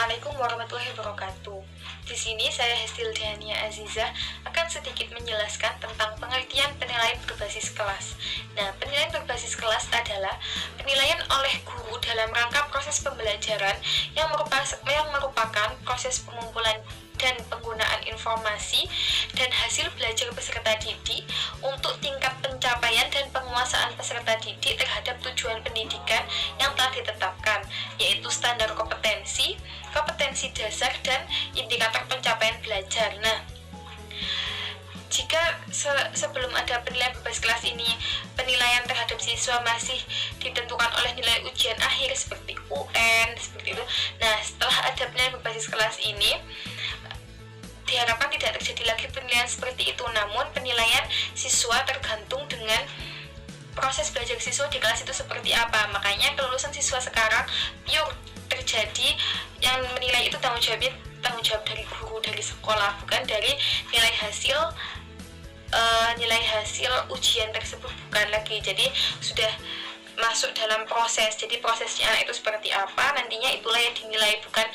Assalamualaikum warahmatullahi wabarakatuh. Di sini saya Hestildiania Aziza akan sedikit menjelaskan tentang pengertian penilaian berbasis kelas. Nah, penilaian berbasis kelas adalah penilaian oleh guru dalam rangka proses pembelajaran yang merupakan proses pengumpulan dan penggunaan informasi dan hasil belajar peserta didik untuk tingkat pencapaian dan penguasaan peserta didik terhadap tujuan pendidikan yang telah ditetapkan, yaitu standar kompetensi, kompetensi dasar, dan indikator pencapaian belajar. Nah, jika sebelum ada penilaian berbasis kelas ini, penilaian terhadap siswa masih ditentukan oleh nilai ujian akhir seperti UN, seperti itu. Nah, setelah ada penilaian berbasis kelas ini, diharapkan tidak terjadi lagi penilaian seperti itu, namun penilaian siswa tergantung dengan proses belajar siswa di kelas itu seperti apa. Makanya kelulusan siswa sekarang pure terjadi yang menilai itu tanggung jawab dari guru, dari sekolah, bukan dari nilai hasil ujian tersebut, bukan lagi. Jadi sudah masuk dalam proses. Jadi prosesnya anak itu seperti apa, nantinya itulah yang dinilai, bukan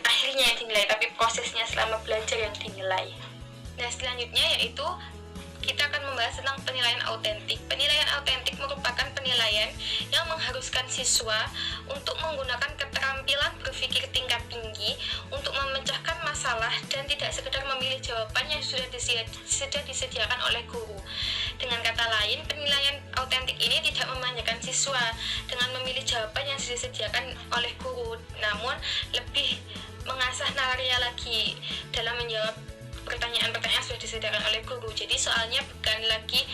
akhirnya yang dinilai, tapi prosesnya selama belajar yang dinilai. Nah, selanjutnya yaitu kita akan membahas tentang penilaian autentik. Penilaian autentik merupakan penilaian yang mengharuskan siswa untuk menggunakan keterampilan berpikir tingkat tinggi untuk memecahkan masalah dan tidak sekedar memilih jawaban yang sudah disediakan oleh guru. Dengan kata lain, penilaian autentik ini tidak memanjakan siswa dengan memilih jawaban yang sudah disediakan oleh guru, namun lebih mengasah nalarnya lagi dalam menjawab pertanyaan-pertanyaan sudah disediakan oleh guru. Jadi soalnya bukan lagi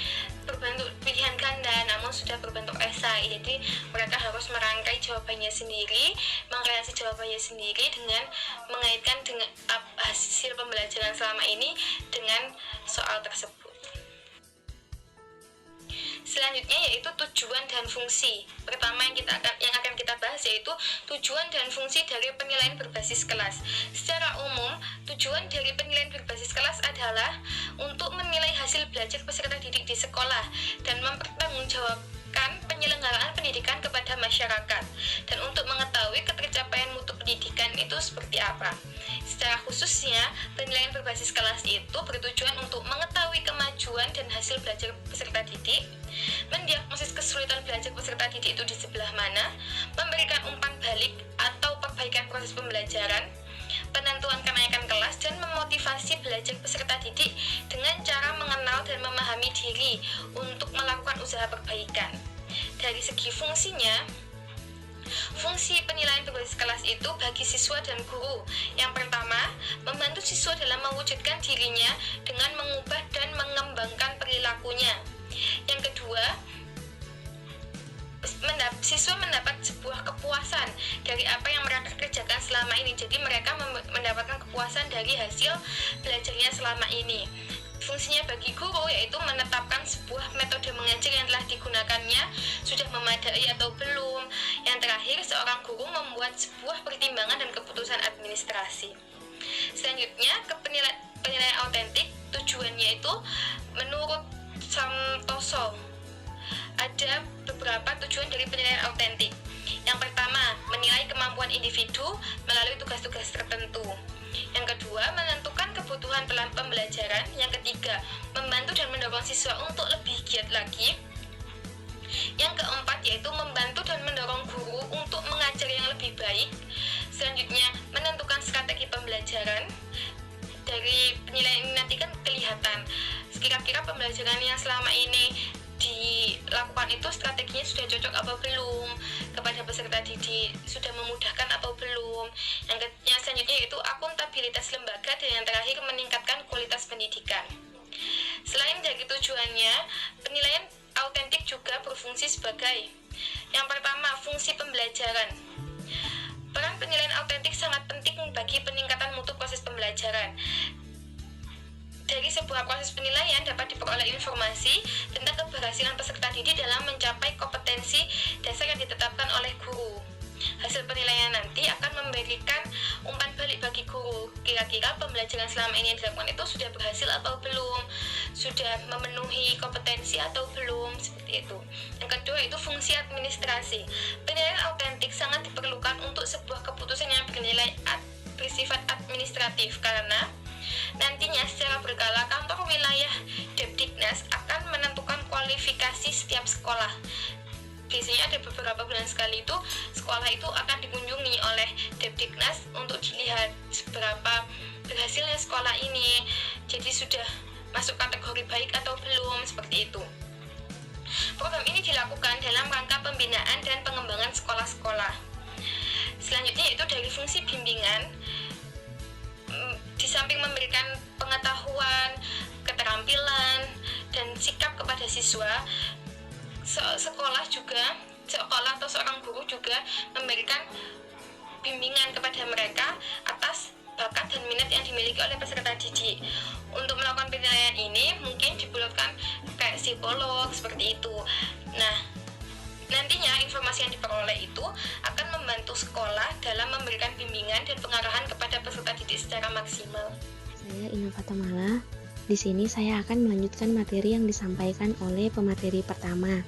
berbentuk pilihan ganda, namun sudah berbentuk esai. Jadi mereka harus merangkai jawabannya sendiri, mengkreasi jawabannya sendiri dengan mengaitkan dengan hasil pembelajaran selama ini dengan soal tersebut. Selanjutnya yaitu tujuan dan fungsi. Pertama yang akan kita bahas yaitu tujuan dan fungsi dari penilaian berbasis kelas. Secara umum, tujuan dari penilaian berbasis kelas adalah untuk menilai hasil belajar peserta didik di sekolah dan mempertanggungjawabkan penyelenggaraan pendidikan kepada masyarakat, dan untuk mengetahui ketercapaian mutu pendidikan itu seperti apa. Secara khususnya, penilaian berbasis kelas itu bertujuan untuk mengetahui kemajuan dan hasil belajar peserta didik, mendiagnosis kesulitan belajar peserta didik itu di sebelah mana, memberikan umpan balik atau perbaikan proses pembelajaran, penentuan kenaikan kelas, dan memotivasi belajar peserta didik dengan cara mengenal dan memahami diri untuk melakukan usaha perbaikan. Dari segi fungsinya, fungsi penilaian berbasis kelas itu bagi siswa dan guru. Yang pertama, membantu siswa dalam mewujudkan dirinya dengan mengubah dan mengembangkan perilakunya. Yang kedua, siswa mendapat sebuah kepuasan dari apa yang mereka kerjakan selama ini. Jadi mereka mendapatkan kepuasan dari hasil belajarnya selama ini. Fungsinya bagi guru yaitu menetapkan sebuah metode mengajar yang telah digunakannya sudah memadai atau belum. Yang terakhir, seorang guru membuat sebuah pertimbangan dan keputusan administrasi. Selanjutnya, penilaian autentik, tujuannya itu menurut Santoso ada beberapa tujuan dari penilaian autentik. Yang pertama, menilai kemampuan individu melalui tugas-tugas tertentu. Yang kedua, menentukan kebutuhan dalam pembelajaran. Yang ketiga, membantu dan mendorong siswa untuk lebih giat lagi. Yang keempat, yaitu membantu dan mendorong guru untuk mengajar yang lebih baik. Selanjutnya, menentukan strategi pembelajaran. Dari penilaian ini nanti kan kelihatan kira-kira pembelajaran yang selama ini dilakukan itu strateginya sudah cocok apa belum kepada peserta didik, sudah memudahkan atau belum. Yang selanjutnya yaitu akuntabilitas lembaga, dan yang terakhir meningkatkan kualitas pendidikan. Selain dari tujuannya, penilaian autentik juga berfungsi sebagai yang pertama, fungsi pembelajaran. Peran penilaian autentik sangat penting bagi peningkatan mutu proses pembelajaran. Dari sebuah proses penilaian dapat diperoleh informasi tentang keberhasilan peserta didik dalam mencapai kompetensi dasar yang ditetapkan oleh guru. Hasil penilaian nanti akan memberikan umpan balik bagi guru. Kira-kira pembelajaran selama ini yang dilakukan itu sudah berhasil atau belum, sudah memenuhi kompetensi atau belum, seperti itu. Yang kedua itu fungsi administrasi. Penilaian autentik sangat diperlukan untuk sebuah keputusan yang bersifat administratif, karena nantinya secara berkala kantor wilayah Depdiknas akan menentukan kualifikasi setiap sekolah. Biasanya ada beberapa bulan sekali itu sekolah itu akan dikunjungi oleh Depdiknas untuk dilihat seberapa berhasilnya sekolah ini, jadi sudah masuk kategori baik atau belum, seperti itu. Program ini dilakukan dalam rangka pembinaan dan pengembangan sekolah-sekolah. Selanjutnya itu dari fungsi bimbingan, di samping memberikan pengetahuan, keterampilan, dan sikap kepada siswa, sekolah atau seorang guru juga memberikan bimbingan kepada mereka atas bakat dan minat yang dimiliki oleh peserta didik. Untuk melakukan penilaian ini mungkin dibutuhkan kayak psikolog, seperti itu. Nah, nantinya informasi yang diperoleh itu akan membantu sekolah dalam memberikan bimbingan dan pengarahan kepada peserta didik secara maksimal. Saya Ina Fatamala. Di sini saya akan melanjutkan materi yang disampaikan oleh pemateri pertama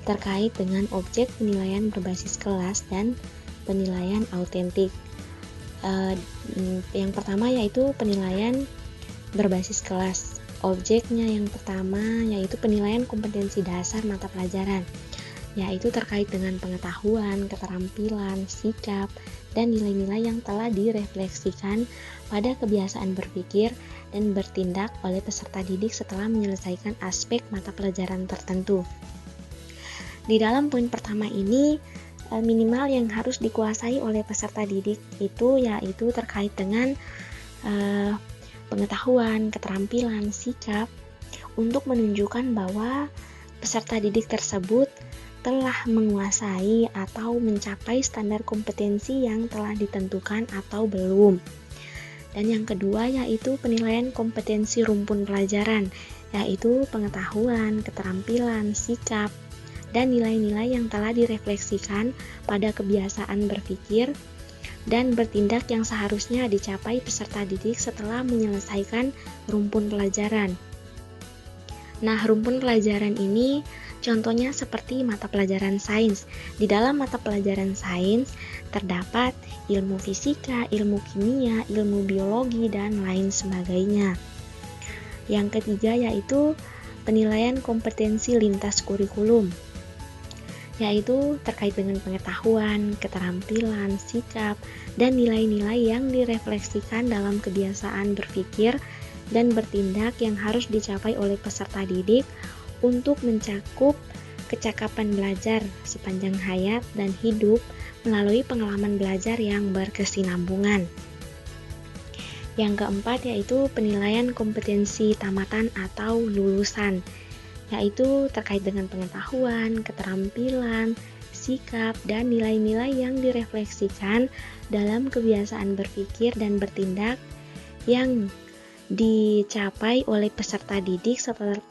terkait dengan objek penilaian berbasis kelas dan penilaian autentik. Yang pertama yaitu penilaian berbasis kelas. Objeknya yang pertama yaitu penilaian kompetensi dasar mata pelajaran, yaitu terkait dengan pengetahuan, keterampilan, sikap, dan nilai-nilai yang telah direfleksikan pada kebiasaan berpikir dan bertindak oleh peserta didik setelah menyelesaikan aspek mata pelajaran tertentu. Di dalam poin pertama ini, minimal yang harus dikuasai oleh peserta didik itu yaitu terkait dengan pengetahuan, keterampilan, sikap, untuk menunjukkan bahwa peserta didik tersebut telah menguasai atau mencapai standar kompetensi yang telah ditentukan atau belum. Dan yang kedua yaitu penilaian kompetensi rumpun pelajaran, yaitu pengetahuan, keterampilan, sikap, dan nilai-nilai yang telah direfleksikan pada kebiasaan berpikir dan bertindak yang seharusnya dicapai peserta didik setelah menyelesaikan rumpun pelajaran. Nah, rumpun pelajaran ini contohnya seperti mata pelajaran sains. Di dalam mata pelajaran sains terdapat ilmu fisika, ilmu kimia, ilmu biologi, dan lain sebagainya. Yang ketiga yaitu penilaian kompetensi lintas kurikulum, yaitu terkait dengan pengetahuan, keterampilan, sikap, dan nilai-nilai yang direfleksikan dalam kebiasaan berpikir dan bertindak yang harus dicapai oleh peserta didik untuk mencakup kecakapan belajar sepanjang hayat dan hidup melalui pengalaman belajar yang berkesinambungan. Yang keempat yaitu penilaian kompetensi tamatan atau lulusan, yaitu terkait dengan pengetahuan, keterampilan, sikap, dan nilai-nilai yang direfleksikan dalam kebiasaan berpikir dan bertindak yang dicapai oleh peserta didik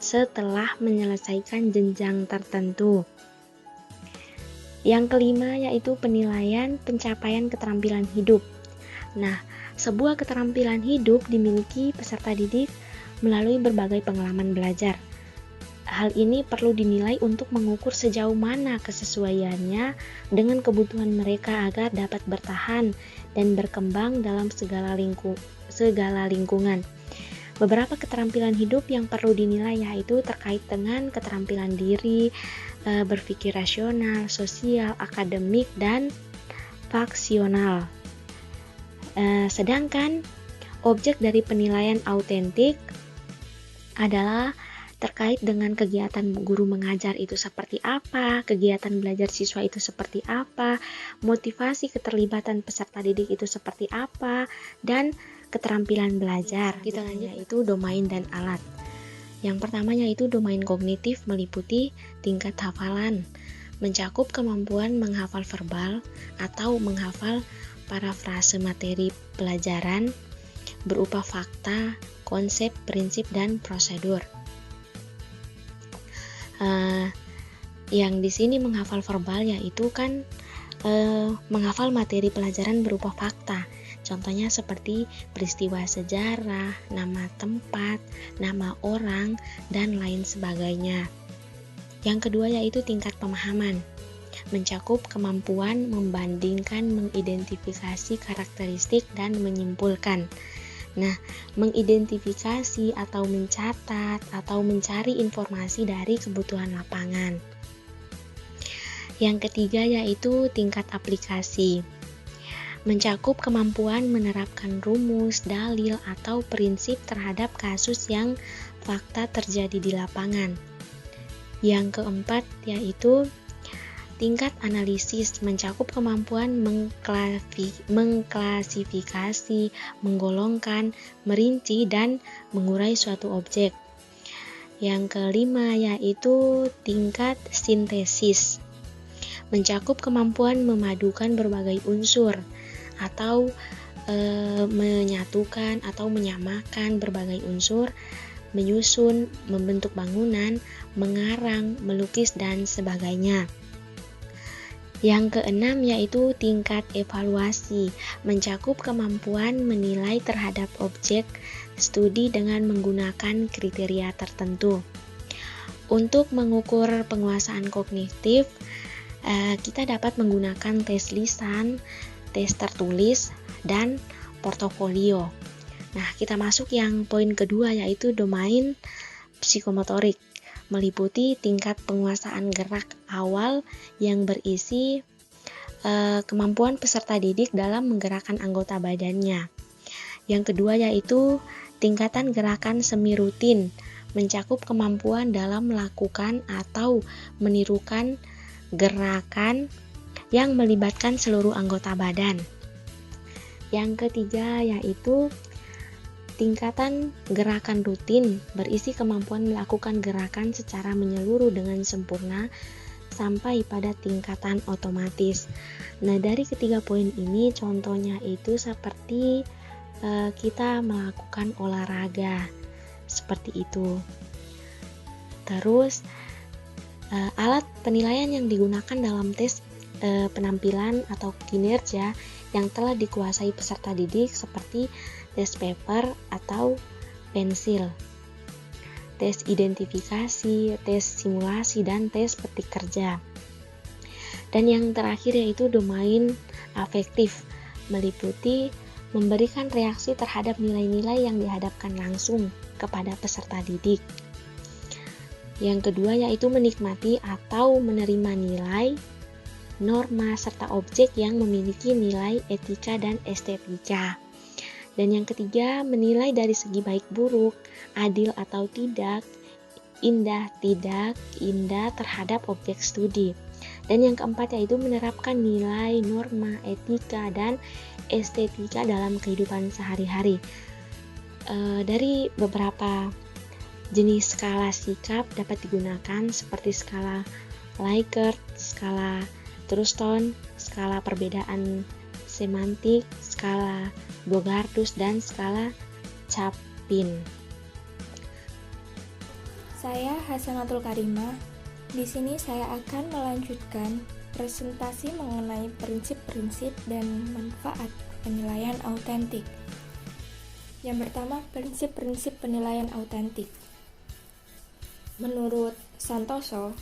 setelah menyelesaikan jenjang tertentu. Yang kelima yaitu penilaian pencapaian keterampilan hidup. Nah, sebuah keterampilan hidup dimiliki peserta didik melalui berbagai pengalaman belajar. Hal ini perlu dinilai untuk mengukur sejauh mana kesesuaiannya dengan kebutuhan mereka agar dapat bertahan dan berkembang dalam segala lingkungan. Beberapa keterampilan hidup yang perlu dinilai yaitu terkait dengan keterampilan diri, berpikir rasional, sosial, akademik, dan faksional. Sedangkan objek dari penilaian autentik adalah terkait dengan kegiatan guru mengajar itu seperti apa, kegiatan belajar siswa itu seperti apa, motivasi keterlibatan peserta didik itu seperti apa, dan keterampilan belajar. Kita lanjut yaitu domain dan alat. Yang pertama yaitu domain kognitif meliputi tingkat hafalan, mencakup kemampuan menghafal verbal atau menghafal parafrase materi pelajaran berupa fakta, konsep, prinsip, dan prosedur. Yang di sini menghafal verbal yaitu kan menghafal materi pelajaran berupa fakta. Contohnya seperti peristiwa sejarah, nama tempat, nama orang, dan lain sebagainya. Yang kedua yaitu tingkat pemahaman, mencakup kemampuan membandingkan, mengidentifikasi karakteristik, dan menyimpulkan. Nah, mengidentifikasi atau mencatat atau mencari informasi dari kebutuhan lapangan. Yang ketiga yaitu tingkat aplikasi, mencakup kemampuan menerapkan rumus, dalil, atau prinsip terhadap kasus yang fakta terjadi di lapangan. Yang keempat yaitu tingkat analisis, mencakup kemampuan mengklasifikasi, menggolongkan, merinci, dan mengurai suatu objek. Yang kelima yaitu tingkat sintesis, mencakup kemampuan memadukan berbagai unsur atau menyatukan atau menyamakan berbagai unsur, menyusun, membentuk bangunan, mengarang, melukis, dan sebagainya. Yang keenam yaitu tingkat evaluasi, mencakup kemampuan menilai terhadap objek studi dengan menggunakan kriteria tertentu. Untuk mengukur penguasaan kognitif, kita dapat menggunakan tes lisan, tes tertulis, dan portofolio. Nah, kita masuk yang poin kedua yaitu domain psikomotorik, meliputi tingkat penguasaan gerak awal yang berisi kemampuan peserta didik dalam menggerakkan anggota badannya. Yang kedua yaitu tingkatan gerakan semi rutin, mencakup kemampuan dalam melakukan atau menirukan gerakan yang melibatkan seluruh anggota badan. Yang ketiga yaitu tingkatan gerakan rutin, berisi kemampuan melakukan gerakan secara menyeluruh dengan sempurna sampai pada tingkatan otomatis. Nah, dari ketiga poin ini contohnya itu seperti kita melakukan olahraga seperti itu. Terus alat penilaian yang digunakan dalam tes penampilan atau kinerja yang telah dikuasai peserta didik seperti tes paper atau pensil, tes identifikasi, tes simulasi, dan tes petik kerja. Dan yang terakhir yaitu domain afektif, meliputi memberikan reaksi terhadap nilai-nilai yang dihadapkan langsung kepada peserta didik. Yang kedua yaitu menikmati atau menerima nilai, norma, serta objek yang memiliki nilai etika dan estetika. Dan yang ketiga, menilai dari segi baik buruk, adil atau tidak, indah tidak indah terhadap objek studi. Dan yang keempat yaitu menerapkan nilai, norma, etika, dan estetika dalam kehidupan sehari-hari. Dari beberapa jenis skala sikap dapat digunakan seperti skala Likert, skala Truston, skala perbedaan semantik, skala Bogardus, dan skala Chapin. Saya Hasanatul Karimah. Di sini saya akan melanjutkan presentasi mengenai prinsip-prinsip dan manfaat penilaian autentik. Yang pertama, prinsip-prinsip penilaian autentik. Menurut Santoso,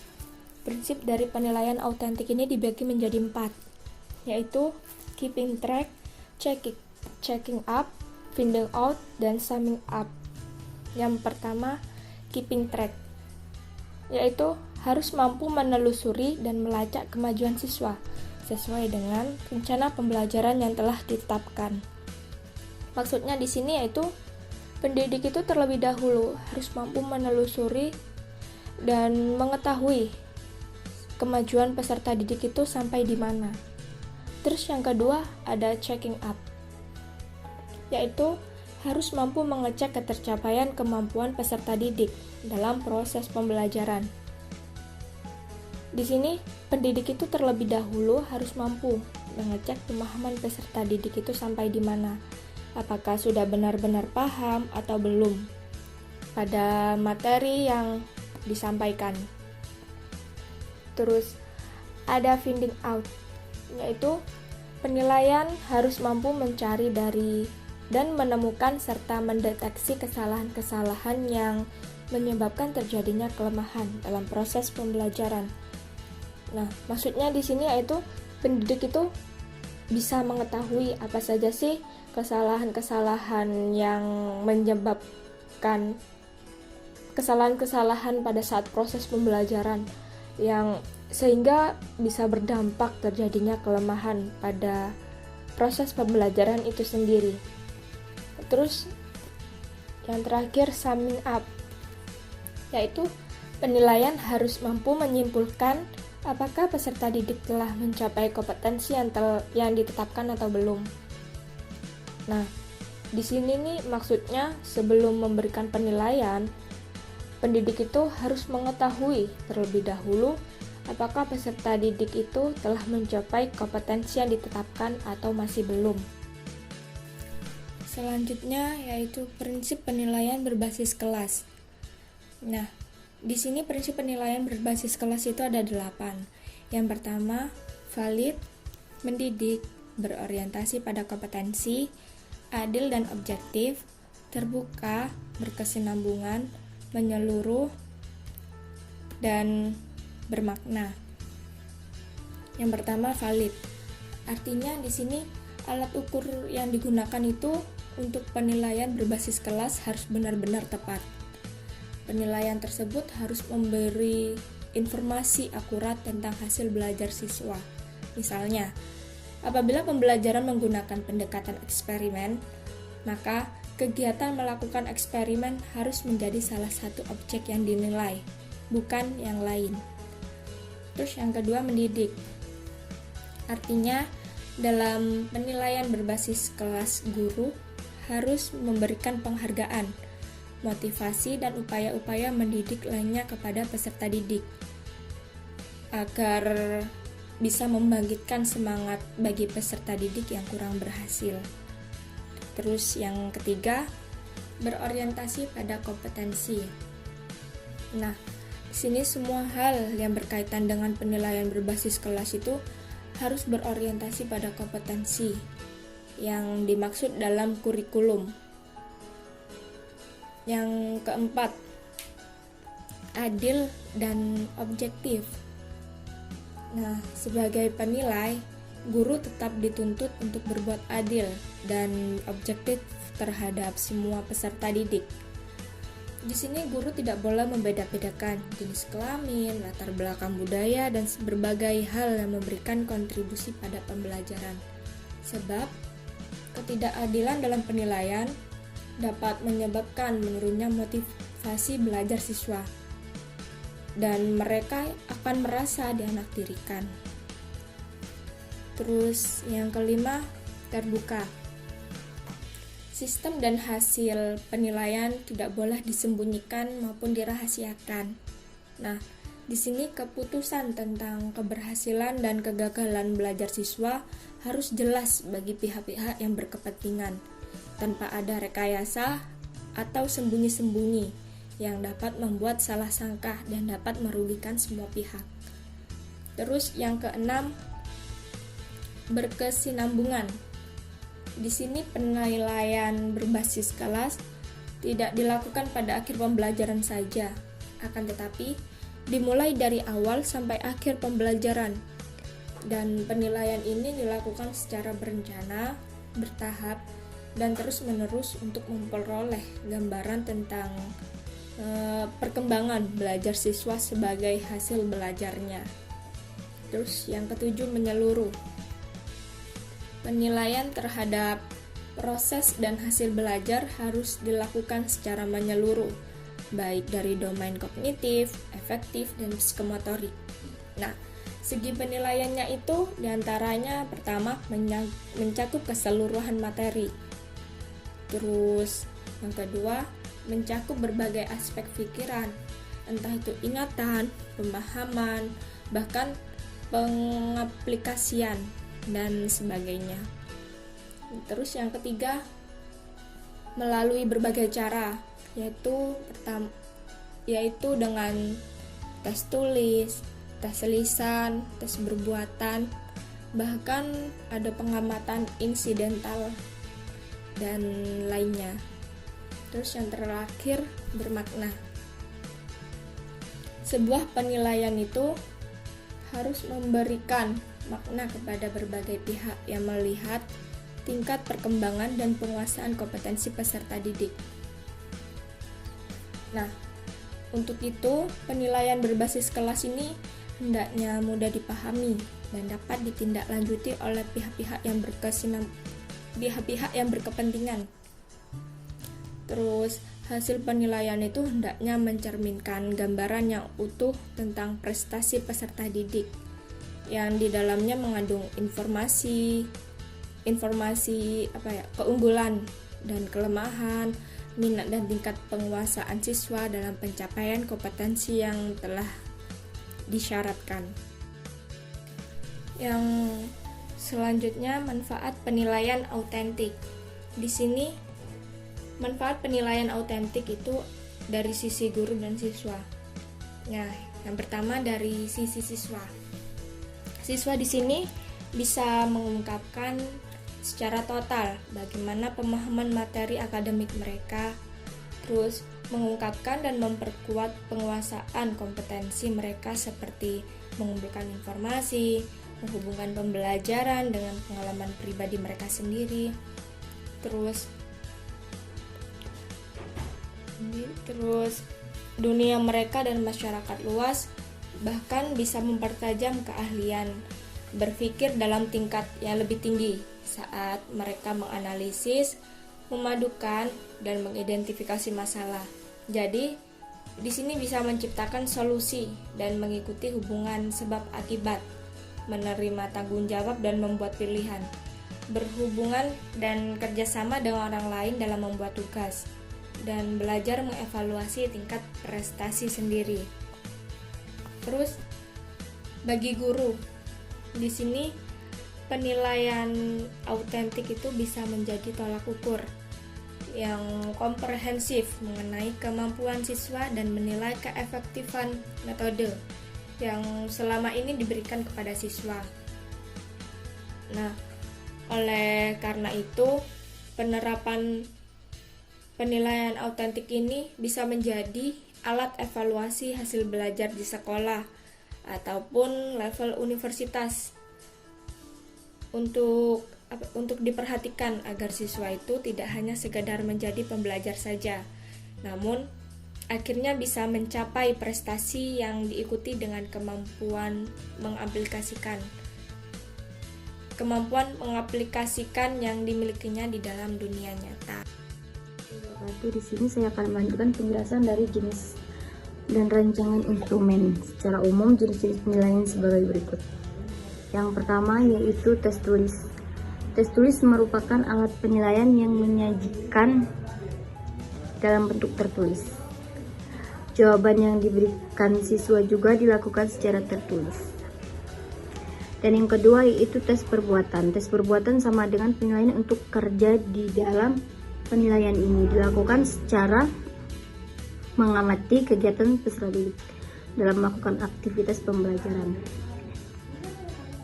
prinsip dari penilaian autentik ini dibagi menjadi 4, yaitu keeping track, checking up, finding out, dan summing up. Yang pertama, keeping track, yaitu harus mampu menelusuri dan melacak kemajuan siswa sesuai dengan rencana pembelajaran yang telah ditetapkan. Maksudnya di sini yaitu pendidik itu terlebih dahulu harus mampu menelusuri dan mengetahui kemajuan peserta didik itu sampai di mana. Terus yang kedua ada checking up, yaitu harus mampu mengecek ketercapaian kemampuan peserta didik dalam proses pembelajaran. Di sini, pendidik itu terlebih dahulu harus mampu mengecek pemahaman peserta didik itu sampai di mana. Apakah sudah benar-benar paham atau belum pada materi yang disampaikan. Terus, ada finding out, yaitu Penilaian harus mampu mencari dari dan menemukan serta mendeteksi kesalahan-kesalahan yang menyebabkan terjadinya kelemahan dalam proses pembelajaran. Nah, maksudnya di sini yaitu pendidik itu bisa mengetahui apa saja sih kesalahan-kesalahan yang menyebabkan kesalahan-kesalahan pada saat proses pembelajaran yang sehingga bisa berdampak terjadinya kelemahan pada proses pembelajaran itu sendiri. Terus yang terakhir summing up, yaitu penilaian harus mampu menyimpulkan apakah peserta didik telah mencapai kompetensi yang ditetapkan atau belum. Nah, di sini nih maksudnya sebelum memberikan penilaian, pendidik itu harus mengetahui terlebih dahulu apakah peserta didik itu telah mencapai kompetensi yang ditetapkan atau masih belum. Selanjutnya yaitu prinsip penilaian berbasis kelas. Nah, di sini prinsip penilaian berbasis kelas itu ada 8. Yang pertama, valid, mendidik, berorientasi pada kompetensi, adil dan objektif, terbuka, berkesinambungan, menyeluruh, dan bermakna. Yang pertama, valid. Artinya di sini alat ukur yang digunakan itu untuk penilaian berbasis kelas harus benar-benar tepat. Penilaian tersebut harus memberi informasi akurat tentang hasil belajar siswa. Misalnya, apabila pembelajaran menggunakan pendekatan eksperimen, maka kegiatan melakukan eksperimen harus menjadi salah satu objek yang dinilai, bukan yang lain. Terus yang kedua, mendidik. Artinya, dalam penilaian berbasis kelas, guru harus memberikan penghargaan, motivasi, dan upaya-upaya mendidik lainnya kepada peserta didik agar bisa membangkitkan semangat bagi peserta didik yang kurang berhasil. Terus yang ketiga, berorientasi pada kompetensi. Nah, di sini semua hal yang berkaitan dengan penilaian berbasis kelas itu harus berorientasi pada kompetensi yang dimaksud dalam kurikulum. Yang keempat, adil dan objektif. Nah, sebagai penilai, guru tetap dituntut untuk berbuat adil dan objektif terhadap semua peserta didik. Di sini guru tidak boleh membeda-bedakan jenis kelamin, latar belakang budaya, dan berbagai hal yang memberikan kontribusi pada pembelajaran. Sebab ketidakadilan dalam penilaian dapat menyebabkan menurunnya motivasi belajar siswa dan mereka akan merasa dianaktirikan. Terus yang kelima, terbuka. Sistem dan hasil penilaian tidak boleh disembunyikan maupun dirahasiakan. Nah, di sini keputusan tentang keberhasilan dan kegagalan belajar siswa harus jelas bagi pihak-pihak yang berkepentingan, tanpa ada rekayasa atau sembunyi-sembunyi yang dapat membuat salah sangka dan dapat merugikan semua pihak. Terus yang keenam, berkesinambungan. Di sini penilaian berbasis kelas tidak dilakukan pada akhir pembelajaran saja, akan tetapi dimulai dari awal sampai akhir pembelajaran. Dan penilaian ini dilakukan secara berencana, bertahap, dan terus-menerus untuk memperoleh gambaran tentang perkembangan belajar siswa sebagai hasil belajarnya. Terus yang ketujuh, menyeluruh. Penilaian terhadap proses dan hasil belajar harus dilakukan secara menyeluruh, baik dari domain kognitif, efektif, dan psikomotorik. Nah, segi penilaiannya itu diantaranya pertama mencakup keseluruhan materi. Terus yang kedua, mencakup berbagai aspek pikiran, entah itu ingatan, pemahaman, bahkan pengaplikasian dan sebagainya. Terus yang ketiga, melalui berbagai cara, yaitu dengan tes tulis, tes lisan, tes berbuatan, bahkan ada pengamatan insidental dan lainnya. Terus yang terakhir, bermakna. Sebuah penilaian itu harus memberikan makna kepada berbagai pihak yang melihat tingkat perkembangan dan penguasaan kompetensi peserta didik. Nah, untuk itu penilaian berbasis kelas ini hendaknya mudah dipahami dan dapat ditindaklanjuti oleh pihak-pihak yang berkepentingan. Terus, hasil penilaian itu hendaknya mencerminkan gambaran yang utuh tentang prestasi peserta didik, yang di dalamnya mengandung informasi keunggulan dan kelemahan, minat dan tingkat penguasaan siswa dalam pencapaian kompetensi yang telah disyaratkan. Yang selanjutnya, manfaat penilaian autentik. Di sini manfaat penilaian autentik itu dari sisi guru dan siswa. Nah, yang pertama dari sisi siswa. Siswa di sini bisa mengungkapkan secara total bagaimana pemahaman materi akademik mereka, terus mengungkapkan dan memperkuat penguasaan kompetensi mereka seperti mengumpulkan informasi, menghubungkan pembelajaran dengan pengalaman pribadi mereka sendiri, terus dunia mereka dan masyarakat luas, bahkan bisa mempertajam keahlian berpikir dalam tingkat yang lebih tinggi saat mereka menganalisis, memadukan, dan mengidentifikasi masalah. Jadi, di sini bisa menciptakan solusi dan mengikuti hubungan sebab akibat, menerima tanggung jawab dan membuat pilihan, berhubungan dan kerjasama dengan orang lain dalam membuat tugas, dan belajar mengevaluasi tingkat prestasi sendiri. Terus, bagi guru, di sini penilaian autentik itu bisa menjadi tolak ukur yang komprehensif mengenai kemampuan siswa dan menilai keefektifan metode yang selama ini diberikan kepada siswa. Nah, oleh karena itu, penerapan penilaian autentik ini bisa menjadi alat evaluasi hasil belajar di sekolah ataupun level universitas untuk diperhatikan agar siswa itu tidak hanya sekedar menjadi pembelajar saja, namun akhirnya bisa mencapai prestasi yang diikuti dengan kemampuan mengaplikasikan yang dimilikinya di dalam dunia nyata. Di sini saya akan melanjutkan penjelasan dari jenis dan rancangan instrumen. Secara umum, jenis-jenis penilaian sebagai berikut. Yang pertama yaitu tes tulis. Tes tulis merupakan alat penilaian yang menyajikan dalam bentuk tertulis. Jawaban yang diberikan siswa juga dilakukan secara tertulis. Dan yang kedua yaitu tes perbuatan. Tes perbuatan sama dengan penilaian untuk kerja di dalam penilaian ini, dilakukan secara mengamati kegiatan peserta didik dalam melakukan aktivitas pembelajaran.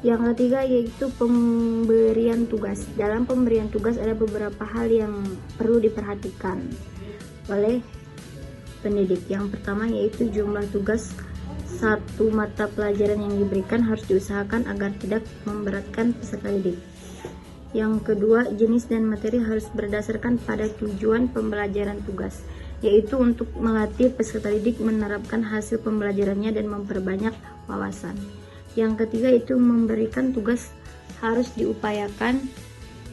Yang ketiga yaitu pemberian tugas. Dalam pemberian tugas ada beberapa hal yang perlu diperhatikan oleh pendidik. Yang pertama yaitu jumlah tugas satu mata pelajaran yang diberikan harus diusahakan agar tidak memberatkan peserta didik. Yang kedua, jenis dan materi harus berdasarkan pada tujuan pembelajaran tugas, yaitu untuk melatih peserta didik menerapkan hasil pembelajarannya dan memperbanyak wawasan. Yang ketiga itu memberikan tugas harus diupayakan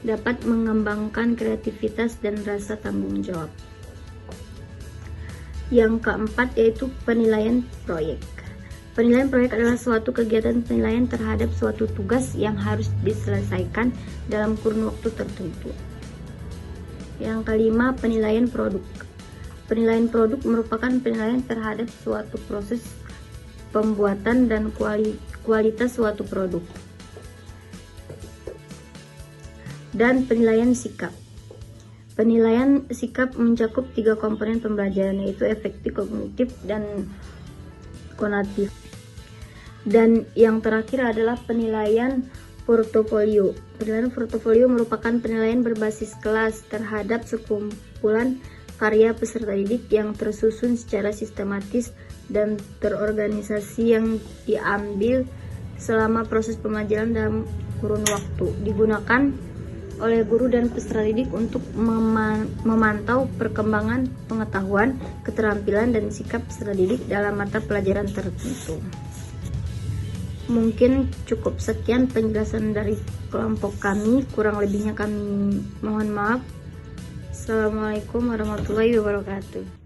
dapat mengembangkan kreativitas dan rasa tanggung jawab. Yang keempat yaitu penilaian proyek. Penilaian proyek adalah suatu kegiatan penilaian terhadap suatu tugas yang harus diselesaikan dalam kurun waktu tertentu. Yang kelima, penilaian produk. Penilaian produk merupakan penilaian terhadap suatu proses pembuatan dan kualitas suatu produk. Dan penilaian sikap. Penilaian sikap mencakup 3 komponen pembelajaran, yaitu efektif, kognitif, dan konatif. Dan yang terakhir adalah penilaian portofolio. Penilaian portofolio merupakan penilaian berbasis kelas terhadap sekumpulan karya peserta didik yang tersusun secara sistematis dan terorganisasi yang diambil selama proses pembelajaran dalam kurun waktu. Digunakan oleh guru dan peserta didik untuk memantau perkembangan pengetahuan, keterampilan, dan sikap peserta didik dalam mata pelajaran tertentu. Mungkin cukup sekian penjelasan dari kelompok kami, kurang lebihnya kami mohon maaf. Assalamualaikum warahmatullahi wabarakatuh.